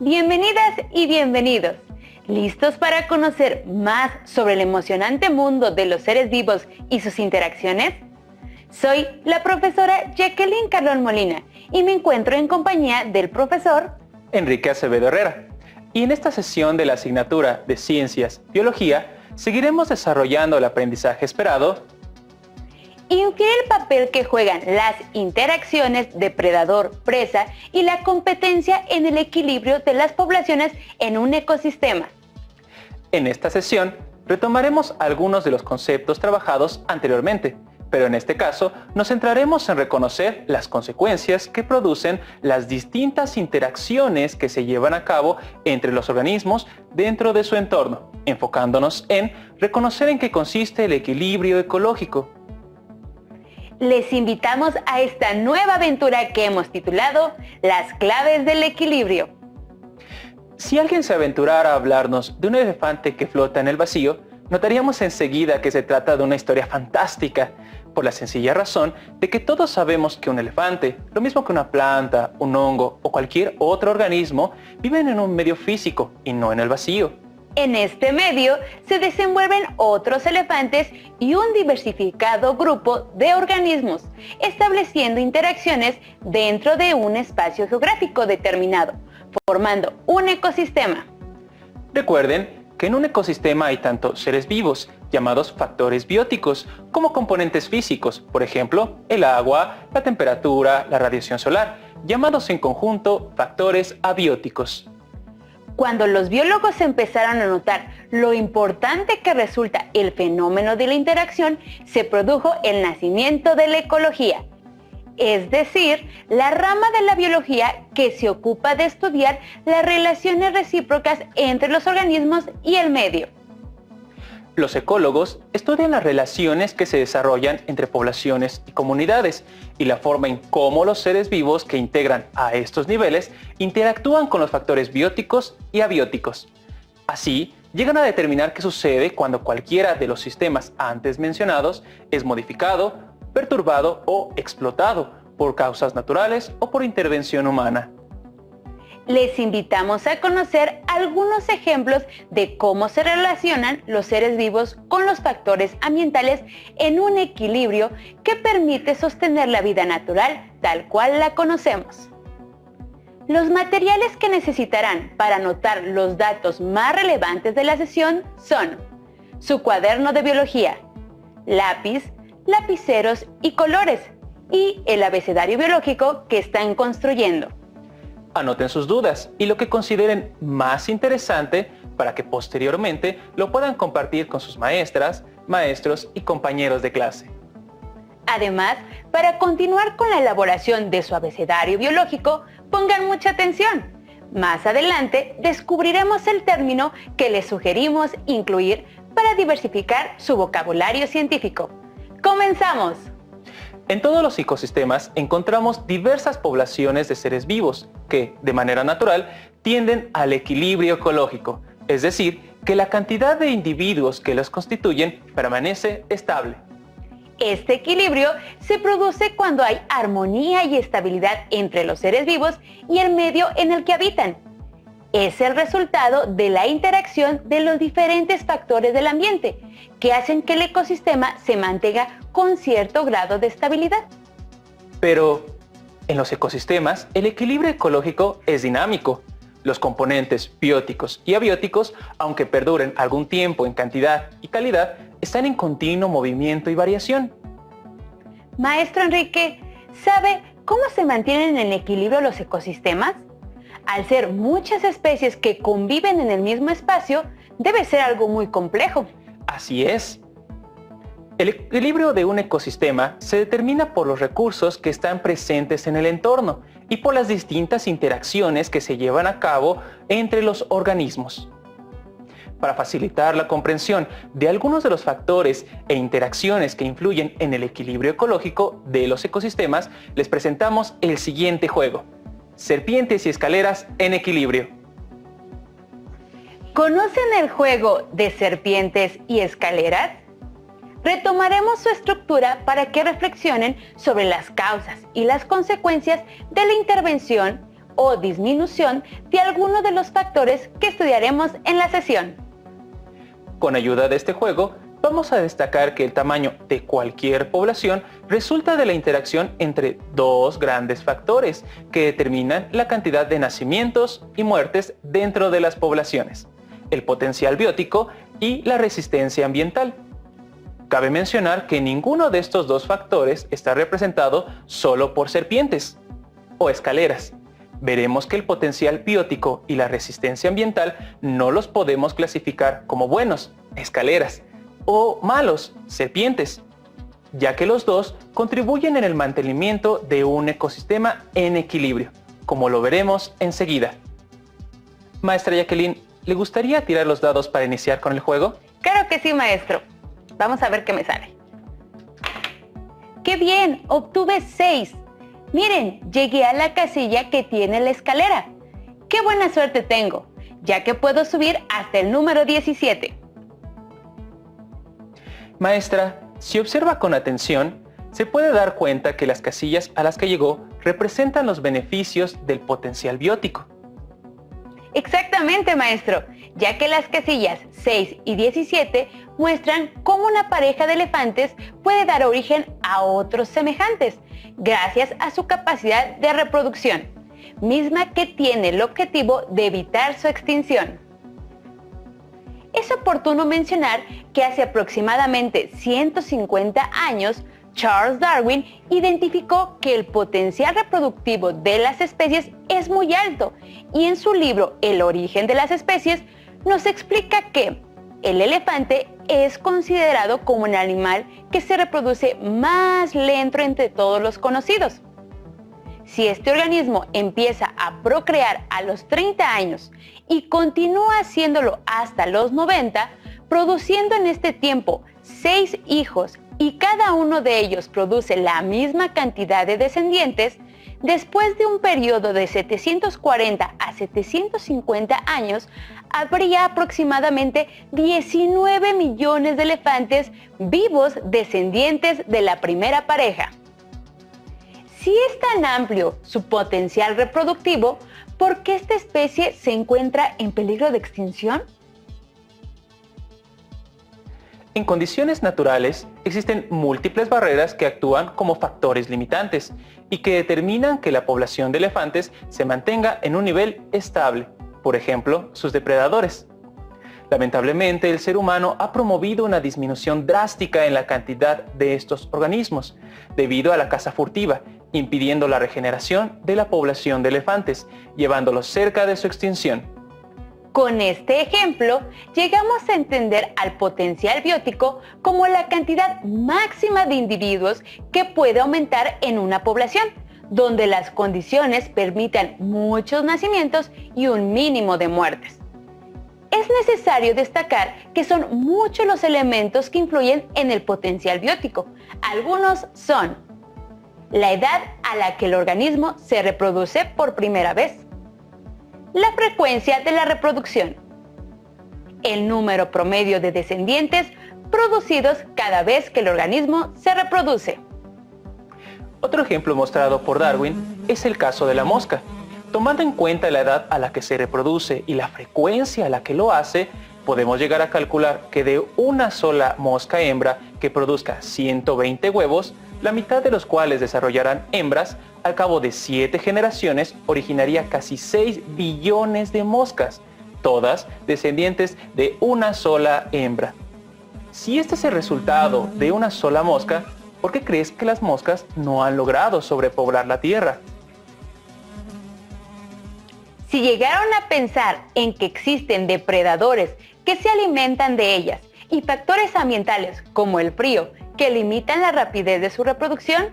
Bienvenidas y bienvenidos. ¿Listos para conocer más sobre el emocionante mundo de los seres vivos y sus interacciones? Soy la profesora Jacqueline Carlón Molina y me encuentro en compañía del profesor Enrique Acevedo Herrera. Y en esta sesión de la asignatura de Ciencias Biología, seguiremos desarrollando el aprendizaje esperado. Infiere el papel que juegan las interacciones depredador-presa y la competencia en el equilibrio de las poblaciones en un ecosistema. En esta sesión retomaremos algunos de los conceptos trabajados anteriormente, pero en este caso nos centraremos en reconocer las consecuencias que producen las distintas interacciones que se llevan a cabo entre los organismos dentro de su entorno, enfocándonos en reconocer en qué consiste el equilibrio ecológico. Les invitamos a esta nueva aventura que hemos titulado Las claves del equilibrio. Si alguien se aventurara a hablarnos de un elefante que flota en el vacío, notaríamos enseguida que se trata de una historia fantástica, por la sencilla razón de que todos sabemos que un elefante, lo mismo que una planta, un hongo o cualquier otro organismo, viven en un medio físico y no en el vacío. En este medio se desenvuelven otros elefantes y un diversificado grupo de organismos, estableciendo interacciones dentro de un espacio geográfico determinado, formando un ecosistema. Recuerden que en un ecosistema hay tanto seres vivos, llamados factores bióticos, como componentes físicos, por ejemplo, el agua, la temperatura, la radiación solar, llamados en conjunto factores abióticos. Cuando los biólogos empezaron a notar lo importante que resulta el fenómeno de la interacción, se produjo el nacimiento de la ecología, es decir, la rama de la biología que se ocupa de estudiar las relaciones recíprocas entre los organismos y el medio. Los ecólogos estudian las relaciones que se desarrollan entre poblaciones y comunidades y la forma en cómo los seres vivos que integran a estos niveles interactúan con los factores bióticos y abióticos. Así, llegan a determinar qué sucede cuando cualquiera de los sistemas antes mencionados es modificado, perturbado o explotado por causas naturales o por intervención humana. Les invitamos a conocer algunos ejemplos de cómo se relacionan los seres vivos con los factores ambientales en un equilibrio que permite sostener la vida natural tal cual la conocemos. Los materiales que necesitarán para anotar los datos más relevantes de la sesión son su cuaderno de biología, lápiz, lapiceros y colores, y el abecedario biológico que están construyendo. Anoten sus dudas y lo que consideren más interesante para que posteriormente lo puedan compartir con sus maestras, maestros y compañeros de clase. Además, para continuar con la elaboración de su abecedario biológico, pongan mucha atención. Más adelante descubriremos el término que les sugerimos incluir para diversificar su vocabulario científico. ¡Comenzamos! En todos los ecosistemas encontramos diversas poblaciones de seres vivos que, de manera natural, tienden al equilibrio ecológico, es decir, que la cantidad de individuos que los constituyen permanece estable. Este equilibrio se produce cuando hay armonía y estabilidad entre los seres vivos y el medio en el que habitan. Es el resultado de la interacción de los diferentes factores del ambiente, que hacen que el ecosistema se mantenga con cierto grado de estabilidad. Pero en los ecosistemas, el equilibrio ecológico es dinámico. Los componentes bióticos y abióticos, aunque perduren algún tiempo en cantidad y calidad, están en continuo movimiento y variación. Maestro Enrique, ¿sabe cómo se mantienen en equilibrio los ecosistemas? Al ser muchas especies que conviven en el mismo espacio, debe ser algo muy complejo. Así es. El equilibrio de un ecosistema se determina por los recursos que están presentes en el entorno y por las distintas interacciones que se llevan a cabo entre los organismos. Para facilitar la comprensión de algunos de los factores e interacciones que influyen en el equilibrio ecológico de los ecosistemas, les presentamos el siguiente juego: Serpientes y escaleras en equilibrio. ¿Conocen el juego de serpientes y escaleras? Retomaremos su estructura para que reflexionen sobre las causas y las consecuencias de la intervención o disminución de alguno de los factores que estudiaremos en la sesión. Con ayuda de este juego, vamos a destacar que el tamaño de cualquier población resulta de la interacción entre dos grandes factores que determinan la cantidad de nacimientos y muertes dentro de las poblaciones: el potencial biótico y la resistencia ambiental. Cabe mencionar que ninguno de estos dos factores está representado solo por serpientes o escaleras. Veremos que el potencial biótico y la resistencia ambiental no los podemos clasificar como buenos, escaleras, o malos, serpientes, ya que los dos contribuyen en el mantenimiento de un ecosistema en equilibrio, como lo veremos enseguida. Maestra Jacqueline, ¿le gustaría tirar los dados para iniciar con el juego? Claro que sí, maestro. Vamos a ver qué me sale. ¡Qué bien! Obtuve 6. Miren, llegué a la casilla que tiene la escalera. ¡Qué buena suerte tengo! Ya que puedo subir hasta el número 17. Maestra, si observa con atención, se puede dar cuenta que las casillas a las que llegó representan los beneficios del potencial biótico. Exactamente, maestro, ya que las casillas 6 y 17 muestran cómo una pareja de elefantes puede dar origen a otros semejantes, gracias a su capacidad de reproducción, misma que tiene el objetivo de evitar su extinción. Es oportuno mencionar que hace aproximadamente 150 años, Charles Darwin identificó que el potencial reproductivo de las especies es muy alto y en su libro El origen de las especies nos explica que el elefante es considerado como un animal que se reproduce más lento entre todos los conocidos. Si este organismo empieza a procrear a los 30 años y continúa haciéndolo hasta los 90, produciendo en este tiempo 6 hijos y cada uno de ellos produce la misma cantidad de descendientes, después de un periodo de 740 a 750 años, habría aproximadamente 19 millones de elefantes vivos descendientes de la primera pareja. Si es tan amplio su potencial reproductivo, ¿por qué esta especie se encuentra en peligro de extinción? En condiciones naturales, existen múltiples barreras que actúan como factores limitantes y que determinan que la población de elefantes se mantenga en un nivel estable, por ejemplo, sus depredadores. Lamentablemente, el ser humano ha promovido una disminución drástica en la cantidad de estos organismos, debido a la caza furtiva, impidiendo la regeneración de la población de elefantes, llevándolos cerca de su extinción. Con este ejemplo, llegamos a entender al potencial biótico como la cantidad máxima de individuos que puede aumentar en una población, donde las condiciones permitan muchos nacimientos y un mínimo de muertes. Es necesario destacar que son muchos los elementos que influyen en el potencial biótico. Algunos son la edad a la que el organismo se reproduce por primera vez, la frecuencia de la reproducción, el número promedio de descendientes producidos cada vez que el organismo se reproduce. Otro ejemplo mostrado por Darwin es el caso de la mosca. Tomando en cuenta la edad a la que se reproduce y la frecuencia a la que lo hace, podemos llegar a calcular que de una sola mosca hembra que produzca 120 huevos, la mitad de los cuales desarrollarán hembras, al cabo de 7 generaciones originaría casi 6 billones de moscas, todas descendientes de una sola hembra. Si este es el resultado de una sola mosca, ¿por qué crees que las moscas no han logrado sobrepoblar la Tierra? Si llegaron a pensar en que existen depredadores que se alimentan de ellas y factores ambientales como el frío que limitan la rapidez de su reproducción,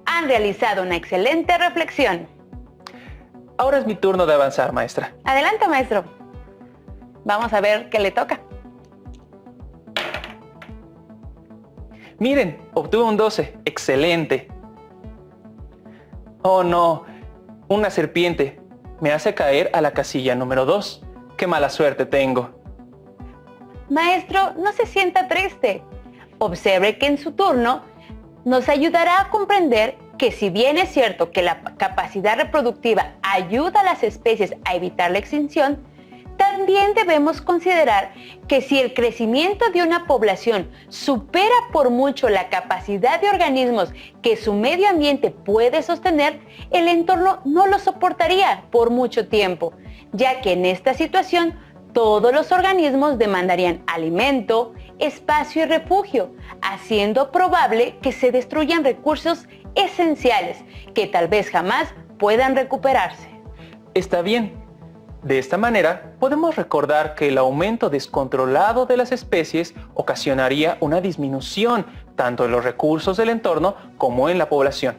han realizado una excelente reflexión. Ahora es mi turno de avanzar, maestra. Adelante, maestro. Vamos a ver qué le toca. Miren, obtuve un 12. ¡Excelente! Oh no, una serpiente me hace caer a la casilla número 2. ¡Qué mala suerte tengo! Maestro, no se sienta triste. Observe que en su turno nos ayudará a comprender que si bien es cierto que la capacidad reproductiva ayuda a las especies a evitar la extinción, también debemos considerar que si el crecimiento de una población supera por mucho la capacidad de organismos que su medio ambiente puede sostener, el entorno no lo soportaría por mucho tiempo, ya que en esta situación todos los organismos demandarían alimento, espacio y refugio, haciendo probable que se destruyan recursos esenciales que tal vez jamás puedan recuperarse. Está bien. De esta manera, podemos recordar que el aumento descontrolado de las especies ocasionaría una disminución tanto en los recursos del entorno como en la población.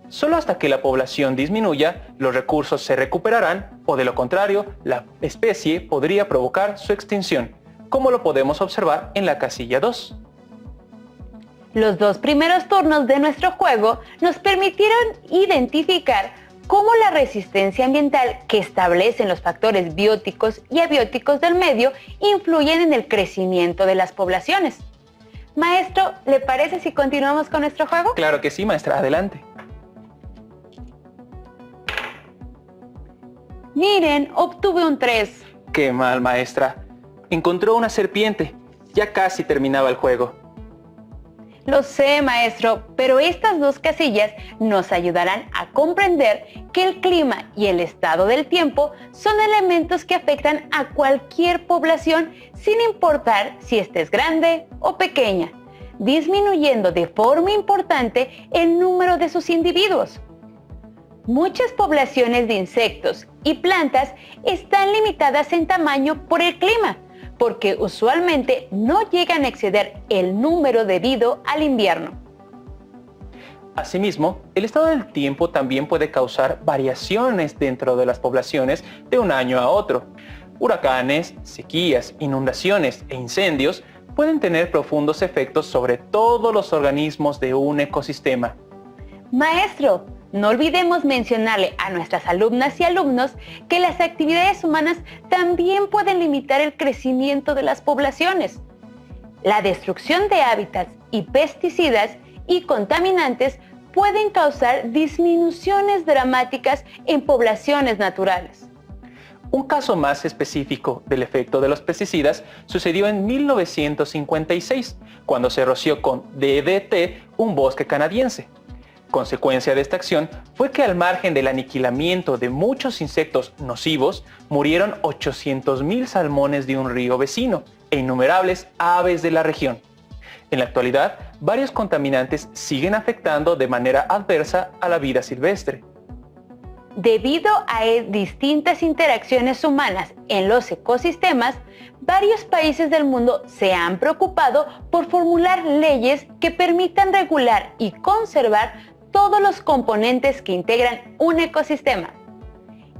Solo hasta que la población disminuya, los recursos se recuperarán o de lo contrario, la especie podría provocar su extinción, como lo podemos observar en la casilla 2. Los dos primeros turnos de nuestro juego nos permitieron identificar cómo la resistencia ambiental que establecen los factores bióticos y abióticos del medio influyen en el crecimiento de las poblaciones. Maestro, ¿le parece si continuamos con nuestro juego? Claro que sí, maestra, adelante. Miren, obtuve un 3. Qué mal, maestra. Encontró una serpiente. Ya casi terminaba el juego. Lo sé, maestro, pero estas dos casillas nos ayudarán a comprender que el clima y el estado del tiempo son elementos que afectan a cualquier población sin importar si ésta es grande o pequeña, disminuyendo de forma importante el número de sus individuos. Muchas poblaciones de insectos y plantas están limitadas en tamaño por el clima, porque usualmente no llegan a exceder el número debido al invierno. Asimismo, el estado del tiempo también puede causar variaciones dentro de las poblaciones de un año a otro. Huracanes, sequías, inundaciones e incendios pueden tener profundos efectos sobre todos los organismos de un ecosistema. Maestro, no olvidemos mencionarle a nuestras alumnas y alumnos que las actividades humanas también pueden limitar el crecimiento de las poblaciones. La destrucción de hábitats y pesticidas y contaminantes pueden causar disminuciones dramáticas en poblaciones naturales. Un caso más específico del efecto de los pesticidas sucedió en 1956, cuando se roció con DDT un bosque canadiense. Consecuencia de esta acción fue que al margen del aniquilamiento de muchos insectos nocivos, murieron 800,000 salmones de un río vecino e innumerables aves de la región. En la actualidad, varios contaminantes siguen afectando de manera adversa a la vida silvestre. Debido a distintas interacciones humanas en los ecosistemas, varios países del mundo se han preocupado por formular leyes que permitan regular y conservar todos los componentes que integran un ecosistema.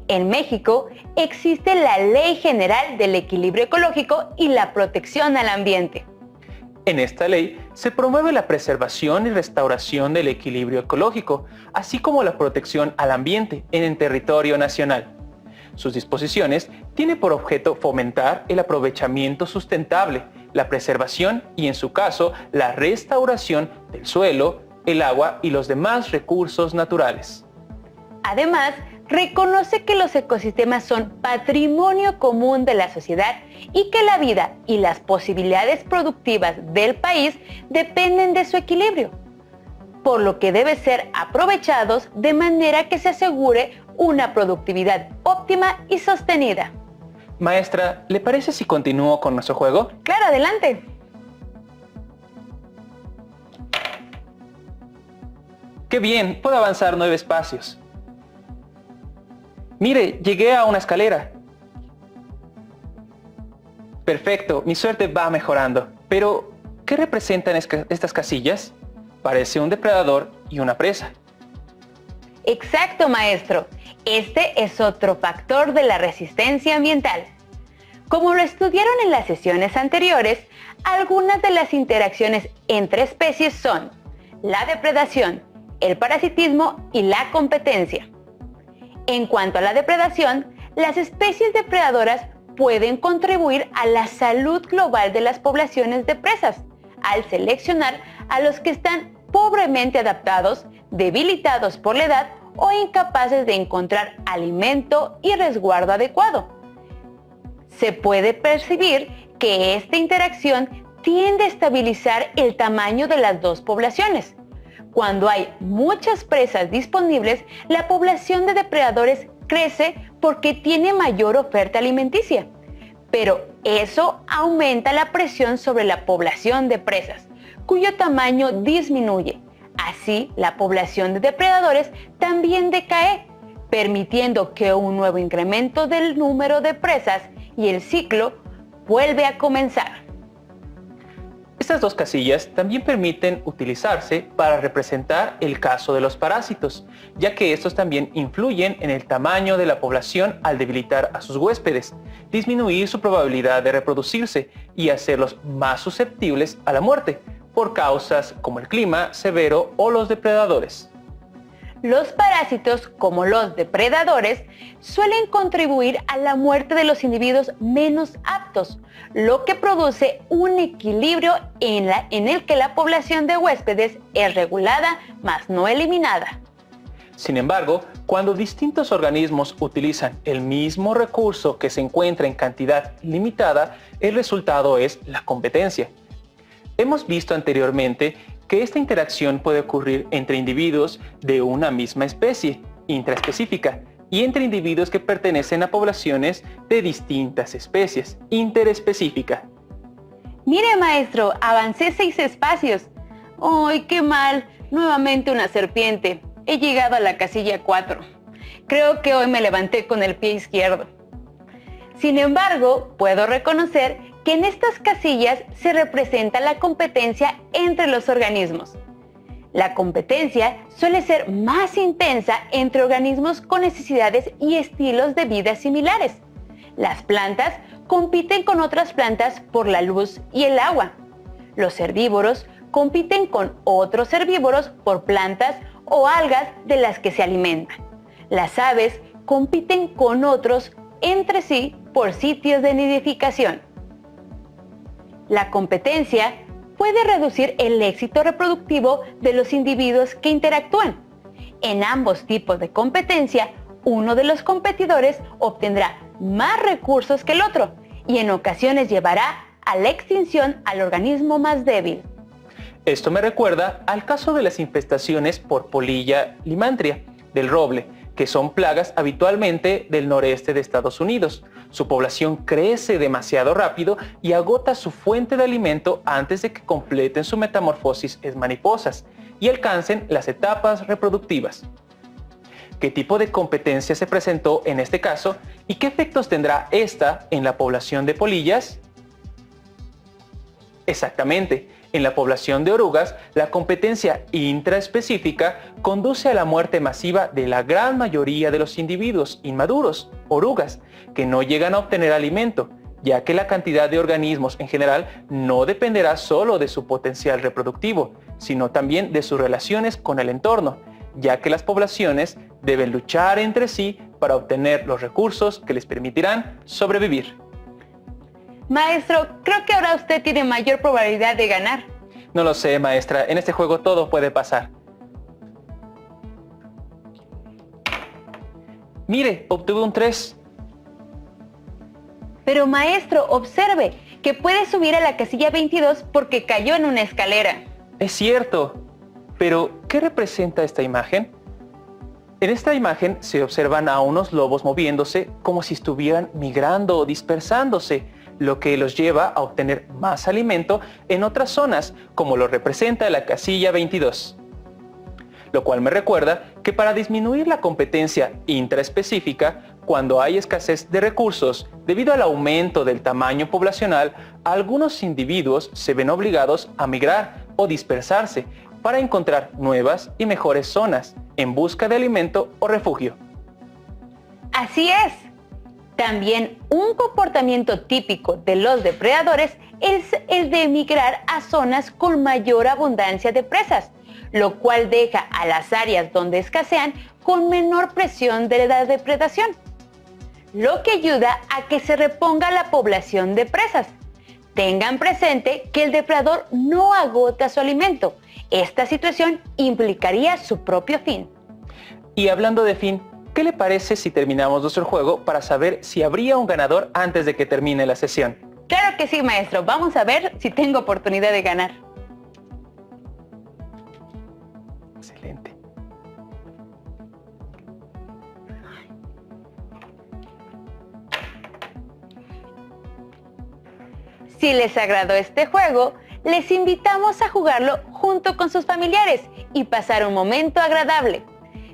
En México existe la Ley General del Equilibrio Ecológico y la Protección al Ambiente. En esta ley se promueve la preservación y restauración del equilibrio ecológico, así como la protección al ambiente en el territorio nacional. Sus disposiciones tienen por objeto fomentar el aprovechamiento sustentable, la preservación y, en su caso, la restauración del suelo, el agua y los demás recursos naturales. Además, reconoce que los ecosistemas son patrimonio común de la sociedad y que la vida y las posibilidades productivas del país dependen de su equilibrio, por lo que deben ser aprovechados de manera que se asegure una productividad óptima y sostenida. Maestra, ¿le parece si continúo con nuestro juego? Claro, adelante. ¡Qué bien! Puedo avanzar 9 espacios. Mire, llegué a una escalera. Perfecto, mi suerte va mejorando. Pero, ¿qué representan estas casillas? Parece un depredador y una presa. Exacto, maestro. Este es otro factor de la resistencia ambiental. Como lo estudiaron en las sesiones anteriores, algunas de las interacciones entre especies son la depredación, el parasitismo y la competencia. En cuanto a la depredación, las especies depredadoras pueden contribuir a la salud global de las poblaciones de presas, al seleccionar a los que están pobremente adaptados, debilitados por la edad o incapaces de encontrar alimento y resguardo adecuado. Se puede percibir que esta interacción tiende a estabilizar el tamaño de las dos poblaciones. Cuando hay muchas presas disponibles, la población de depredadores crece porque tiene mayor oferta alimenticia. Pero eso aumenta la presión sobre la población de presas, cuyo tamaño disminuye. Así, la población de depredadores también decae, permitiendo que un nuevo incremento del número de presas y el ciclo vuelve a comenzar. Estas dos casillas también permiten utilizarse para representar el caso de los parásitos, ya que estos también influyen en el tamaño de la población al debilitar a sus huéspedes, disminuir su probabilidad de reproducirse y hacerlos más susceptibles a la muerte, por causas como el clima severo o los depredadores. Los parásitos, como los depredadores, suelen contribuir a la muerte de los individuos menos aptos, lo que produce un equilibrio en el que la población de huéspedes es regulada, mas no eliminada. Sin embargo, cuando distintos organismos utilizan el mismo recurso que se encuentra en cantidad limitada, el resultado es la competencia. Hemos visto anteriormente que esta interacción puede ocurrir entre individuos de una misma especie, intraespecífica, y entre individuos que pertenecen a poblaciones de distintas especies, interespecífica. Mire, maestro, avancé 6 espacios. ¡Ay, qué mal! Nuevamente una serpiente. He llegado a la casilla 4. Creo que hoy me levanté con el pie izquierdo. Sin embargo, puedo reconocer que en estas casillas se representa la competencia entre los organismos. La competencia suele ser más intensa entre organismos con necesidades y estilos de vida similares. Las plantas compiten con otras plantas por la luz y el agua. Los herbívoros compiten con otros herbívoros por plantas o algas de las que se alimentan. Las aves compiten con otros entre sí por sitios de nidificación. La competencia puede reducir el éxito reproductivo de los individuos que interactúan. En ambos tipos de competencia, uno de los competidores obtendrá más recursos que el otro y en ocasiones llevará a la extinción al organismo más débil. Esto me recuerda al caso de las infestaciones por Polilla limantria del roble, que son plagas habitualmente del noreste de Estados Unidos. Su población crece demasiado rápido y agota su fuente de alimento antes de que completen su metamorfosis en mariposas y alcancen las etapas reproductivas. ¿Qué tipo de competencia se presentó en este caso y qué efectos tendrá esta en la población de polillas? Exactamente. En la población de orugas, la competencia intraespecífica conduce a la muerte masiva de la gran mayoría de los individuos inmaduros, orugas, que no llegan a obtener alimento, ya que la cantidad de organismos en general no dependerá solo de su potencial reproductivo, sino también de sus relaciones con el entorno, ya que las poblaciones deben luchar entre sí para obtener los recursos que les permitirán sobrevivir. Maestro, creo que ahora usted tiene mayor probabilidad de ganar. No lo sé, maestra. En este juego todo puede pasar. Mire, obtuve un 3. Pero maestro, observe que puede subir a la casilla 22 porque cayó en una escalera. Es cierto. Pero, ¿qué representa esta imagen? En esta imagen se observan a unos lobos moviéndose como si estuvieran migrando o dispersándose, lo que los lleva a obtener más alimento en otras zonas, como lo representa la casilla 22. Lo cual me recuerda que para disminuir la competencia intraespecífica, cuando hay escasez de recursos debido al aumento del tamaño poblacional, algunos individuos se ven obligados a migrar o dispersarse para encontrar nuevas y mejores zonas en busca de alimento o refugio. Así es. También un comportamiento típico de los depredadores es el de migrar a zonas con mayor abundancia de presas, lo cual deja a las áreas donde escasean con menor presión de la depredación, lo que ayuda a que se reponga la población de presas. Tengan presente que el depredador no agota su alimento. Esta situación implicaría su propio fin. Y hablando de fin, ¿qué le parece si terminamos nuestro juego para saber si habría un ganador antes de que termine la sesión? Claro que sí, maestro. Vamos a ver si tengo oportunidad de ganar. Excelente. Si les agradó este juego, les invitamos a jugarlo junto con sus familiares y pasar un momento agradable.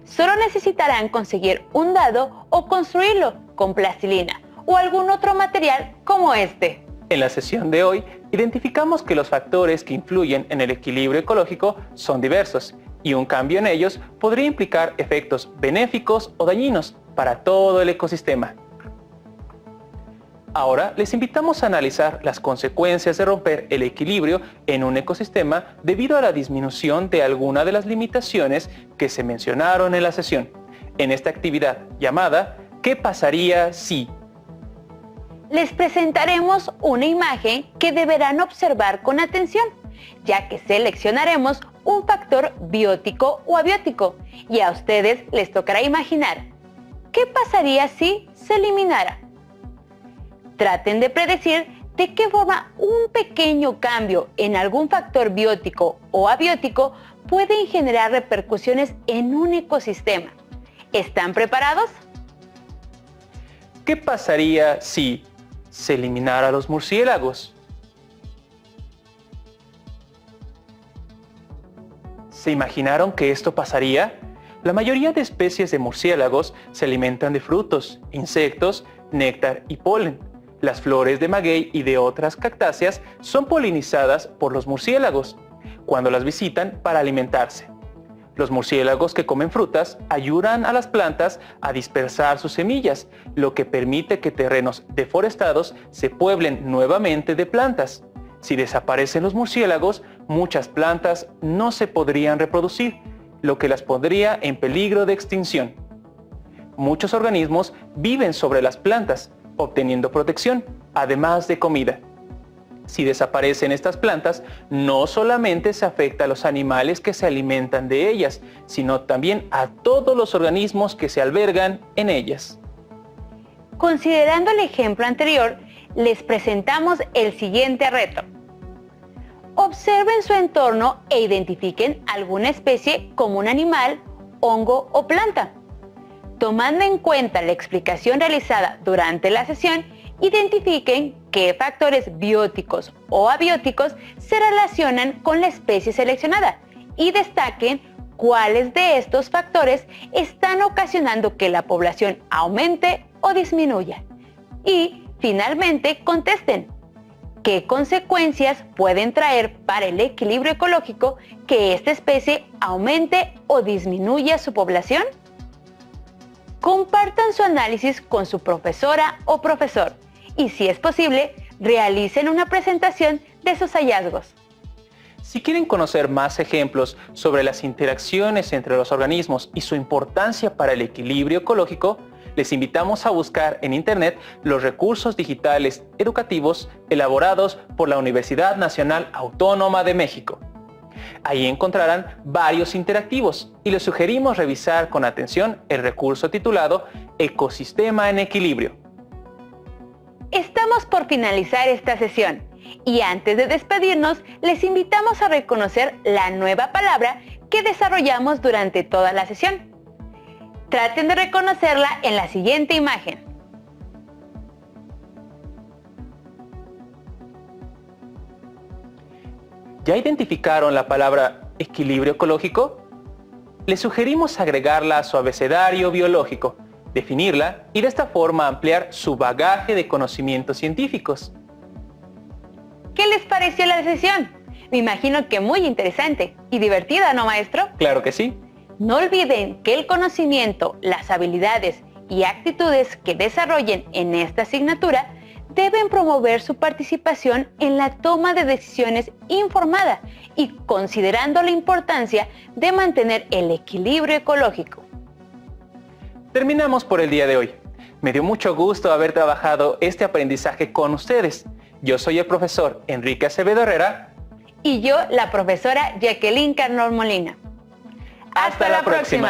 Solo necesitarán conseguir un dado o construirlo con plastilina o algún otro material como este. En la sesión de hoy, identificamos que los factores que influyen en el equilibrio ecológico son diversos y un cambio en ellos podría implicar efectos benéficos o dañinos para todo el ecosistema. Ahora les invitamos a analizar las consecuencias de romper el equilibrio en un ecosistema debido a la disminución de alguna de las limitaciones que se mencionaron en la sesión, en esta actividad llamada ¿Qué pasaría si? Les presentaremos una imagen que deberán observar con atención, ya que seleccionaremos un factor biótico o abiótico y a ustedes les tocará imaginar ¿qué pasaría si se eliminara? Traten de predecir de qué forma un pequeño cambio en algún factor biótico o abiótico pueden generar repercusiones en un ecosistema. ¿Están preparados? ¿Qué pasaría si se eliminara a los murciélagos? ¿Se imaginaron que esto pasaría? La mayoría de especies de murciélagos se alimentan de frutos, insectos, néctar y polen. Las flores de maguey y de otras cactáceas son polinizadas por los murciélagos cuando las visitan para alimentarse. Los murciélagos que comen frutas ayudan a las plantas a dispersar sus semillas, lo que permite que terrenos deforestados se pueblen nuevamente de plantas. Si desaparecen los murciélagos, muchas plantas no se podrían reproducir, lo que las pondría en peligro de extinción. Muchos organismos viven sobre las plantas, obteniendo protección, además de comida. Si desaparecen estas plantas, no solamente se afecta a los animales que se alimentan de ellas, sino también a todos los organismos que se albergan en ellas. Considerando el ejemplo anterior, les presentamos el siguiente reto. Observen su entorno e identifiquen alguna especie como un animal, hongo o planta. Tomando en cuenta la explicación realizada durante la sesión, identifiquen qué factores bióticos o abióticos se relacionan con la especie seleccionada y destaquen cuáles de estos factores están ocasionando que la población aumente o disminuya. Y, finalmente, contesten qué consecuencias pueden traer para el equilibrio ecológico que esta especie aumente o disminuya su población. Compartan su análisis con su profesora o profesor y, si es posible, realicen una presentación de sus hallazgos. Si quieren conocer más ejemplos sobre las interacciones entre los organismos y su importancia para el equilibrio ecológico, les invitamos a buscar en Internet los recursos digitales educativos elaborados por la Universidad Nacional Autónoma de México. Ahí encontrarán varios interactivos y les sugerimos revisar con atención el recurso titulado Ecosistema en Equilibrio. Estamos por finalizar esta sesión y antes de despedirnos les invitamos a reconocer la nueva palabra que desarrollamos durante toda la sesión. Traten de reconocerla en la siguiente imagen. ¿Ya identificaron la palabra equilibrio ecológico? Les sugerimos agregarla a su abecedario biológico, definirla y de esta forma ampliar su bagaje de conocimientos científicos. ¿Qué les pareció la sesión? Me imagino que muy interesante y divertida, ¿no, maestro? Claro que sí. No olviden que el conocimiento, las habilidades y actitudes que desarrollen en esta asignatura deben promover su participación en la toma de decisiones informada y considerando la importancia de mantener el equilibrio ecológico. Terminamos por el día de hoy. Me dio mucho gusto haber trabajado este aprendizaje con ustedes. Yo soy el profesor Enrique Acevedo Herrera. Y yo, la profesora Jacqueline Carnol Molina. Hasta la próxima.